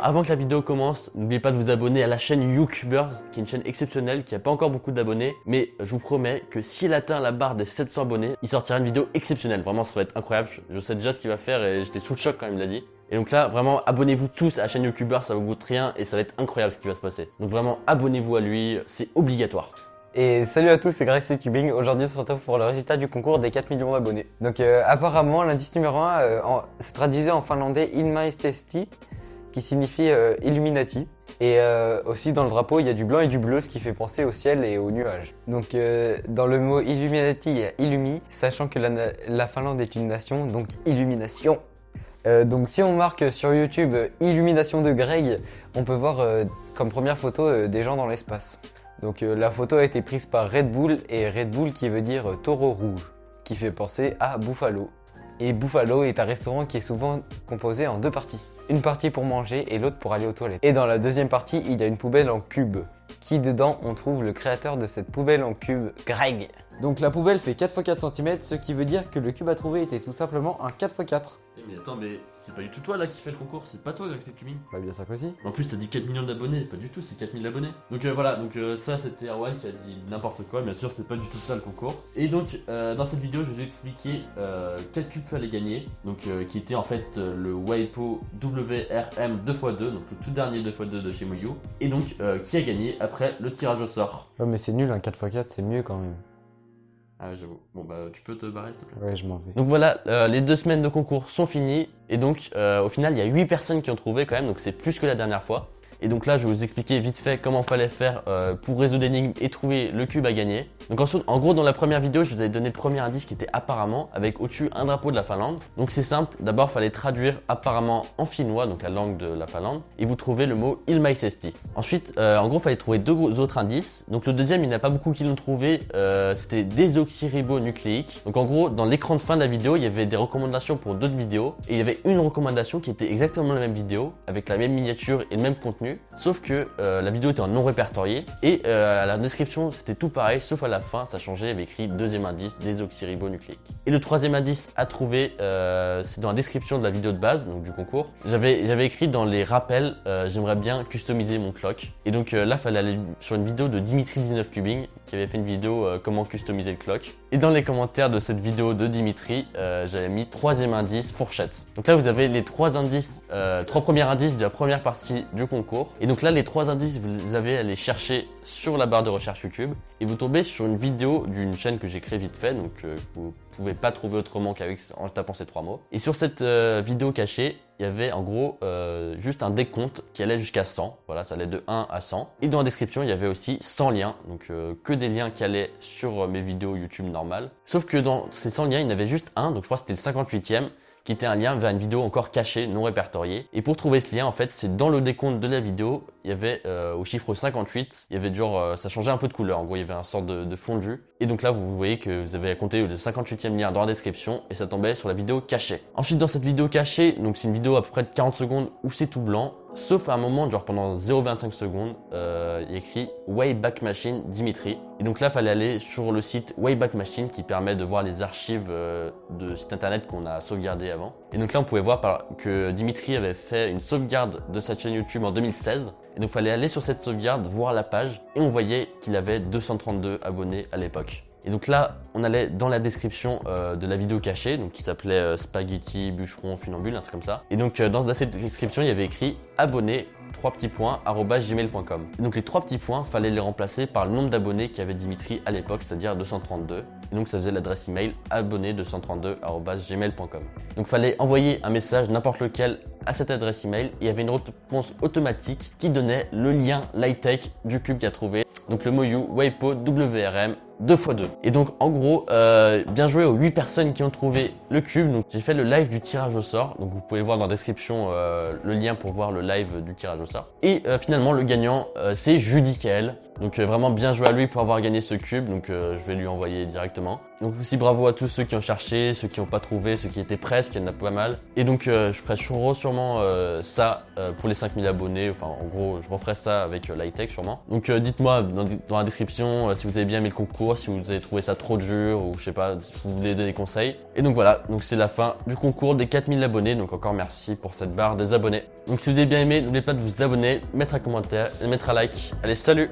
Avant que la vidéo commence, n'oubliez pas de vous abonner à la chaîne YouTubers, qui est une chaîne exceptionnelle, qui n'a pas encore beaucoup d'abonnés, mais je vous promets que si elle atteint la barre des 700 abonnés, il sortira une vidéo exceptionnelle. Vraiment, ça va être incroyable. Je sais déjà ce qu'il va faire et j'étais sous le choc quand il me l'a dit. Et donc là, vraiment, abonnez-vous tous à la chaîne YouTubers, ça vous coûte rien et ça va être incroyable ce qui va se passer. Donc vraiment, abonnez-vous à lui, c'est obligatoire. Et salut à tous, c'est Greg Cubing. Aujourd'hui, on se retrouve pour le résultat du concours des 4 millions d'abonnés. Donc apparemment, l'indice numéro 1 se traduisait en finlandais Ilmaistesti, qui signifie Illuminati. Et aussi dans le drapeau, il y a du blanc et du bleu, ce qui fait penser au ciel et aux nuages. Donc dans le mot Illuminati, il y a Illumi, sachant que la Finlande est une nation, donc illumination. Donc si on marque sur YouTube Illumination de Greg, on peut voir comme première photo des gens dans l'espace. Donc la photo a été prise par Red Bull, et Red Bull qui veut dire taureau rouge, qui fait penser à Buffalo. Et Buffalo est un restaurant qui est souvent composé en deux parties. Une partie pour manger et l'autre pour aller aux toilettes. Et dans la deuxième partie, il y a une poubelle en cube, qui dedans on trouve le créateur de cette poubelle en cube, Greg. Donc la poubelle fait 4 x 4 cm, ce qui veut dire que le cube à trouver était tout simplement un 4 x 4. Mais attends, mais c'est pas du tout toi là qui fait le concours, c'est pas toi Greg Cubing. Bah bien sûr que si. En plus t'as dit 4 millions d'abonnés, pas du tout, c'est 4000 abonnés. Donc voilà, ça c'était Erwan qui a dit n'importe quoi, bien sûr c'est pas du tout ça le concours. Et donc dans cette vidéo je vais vous expliquer quel cube fallait gagner, donc qui était en fait le Waipo WRM 2x2, donc le tout dernier 2x2 de chez Moyu. Et donc qui a gagné après le tirage au sort. Ouais mais c'est nul, un 4 x 4 c'est mieux quand même. Ah j'avoue. Bon bah tu peux te barrer s'il te plaît. Ouais je m'en vais. Donc voilà, les 2 semaines de concours sont finies. Et donc au final il y a 8 personnes qui ont trouvé quand même, donc c'est plus que la dernière fois. Et donc là je vais vous expliquer vite fait comment fallait faire pour résoudre l'énigme et trouver le cube à gagner. Donc en gros dans la première vidéo je vous avais donné le premier indice qui était apparemment, avec au-dessus un drapeau de la Finlande. Donc c'est simple, d'abord fallait traduire apparemment en finnois, donc la langue de la Finlande, et vous trouvez le mot Ilmaisesti. Ensuite en gros fallait trouver deux autres indices. Donc le deuxième il n'y en a pas beaucoup qui l'ont trouvé, c'était désoxyribonucléique. Donc en gros dans l'écran de fin de la vidéo il y avait des recommandations pour d'autres vidéos, et il y avait une recommandation qui était exactement la même vidéo, avec la même miniature et le même contenu. Sauf que la vidéo était en non répertorié et à la description c'était tout pareil, sauf à la fin ça changeait, il y avait écrit deuxième indice désoxyribonucléique. Et le troisième indice à trouver, c'est dans la description de la vidéo de base, donc du concours. J'avais écrit dans les rappels, j'aimerais bien customiser mon clock. Et donc là fallait aller sur une vidéo de Dimitri19Cubing qui avait fait une vidéo comment customiser le clock. Et dans les commentaires de cette vidéo de Dimitri, j'avais mis troisième indice fourchette. Donc là vous avez les trois premiers indices de la première partie du concours. Et donc là les trois indices vous avez à les chercher sur la barre de recherche YouTube et vous tombez sur une vidéo d'une chaîne que j'ai créée vite fait, donc vous pouvez pas trouver autrement en tapant ces trois mots. Et sur cette vidéo cachée, il y avait en gros juste un décompte qui allait jusqu'à 100, voilà, ça allait de 1 à 100. Et dans la description il y avait aussi 100 liens, donc que des liens qui allaient sur mes vidéos YouTube normales. Sauf que dans ces 100 liens il y en avait juste un, donc je crois que c'était le 58e, qui était un lien vers une vidéo encore cachée, non répertoriée. Et pour trouver ce lien, en fait, c'est dans le décompte de la vidéo, il y avait au chiffre 58, il y avait genre, ça changeait un peu de couleur, en gros il y avait un sorte de fondu. Et donc là vous voyez que vous avez à compter le 58e lien dans la description et ça tombait sur la vidéo cachée. Ensuite dans cette vidéo cachée, donc c'est une vidéo à peu près de 40 secondes où c'est tout blanc, sauf à un moment, genre pendant 0,25 secondes, il y a écrit Wayback Machine Dimitri. Et donc là, fallait aller sur le site Wayback Machine qui permet de voir les archives de sites internet qu'on a sauvegardés avant. Et donc là, on pouvait voir que Dimitri avait fait une sauvegarde de sa chaîne YouTube en 2016. Et donc, il fallait aller sur cette sauvegarde, voir la page, et on voyait qu'il avait 232 abonnés à l'époque. Et donc là, on allait dans la description de la vidéo cachée, donc qui s'appelait Spaghetti, Bûcheron, Funambule, un truc comme ça. Et donc dans cette description, il y avait écrit abonné, @gmail.com. Et donc les 3 petits points, fallait les remplacer par le nombre d'abonnés qu'avait Dimitri à l'époque, c'est-à-dire 232. Et donc ça faisait l'adresse email abonné232@gmail.com. Donc fallait envoyer un message n'importe lequel à cette adresse email. Et il y avait une réponse automatique qui donnait le lien LightTech du cube qu'il a trouvé. Donc le Moyu Waipo WRM 2x2. Et donc en gros, bien joué aux 8 personnes qui ont trouvé le cube. Donc j'ai fait le live du tirage au sort. Donc vous pouvez voir dans la description le lien pour voir le live du tirage au sort. Et finalement le gagnant c'est Judicael. Donc vraiment bien joué à lui pour avoir gagné ce cube. Donc je vais lui envoyer directement. Donc aussi bravo à tous ceux qui ont cherché, ceux qui n'ont pas trouvé, ceux qui étaient presque, il y en a pas mal. Et donc je ferai sûrement ça pour les 5000 abonnés. Enfin en gros je referai ça avec Lightech sûrement. Donc dites-moi dans la description si vous avez bien aimé le concours, si vous avez trouvé ça trop dur ou je sais pas, si vous voulez donner des conseils. Et donc voilà, donc c'est la fin du concours des 4000 abonnés. Donc encore merci pour cette barre des abonnés. Donc si vous avez bien aimé, n'oubliez pas de vous abonner, mettre un commentaire et mettre un like. Allez, salut!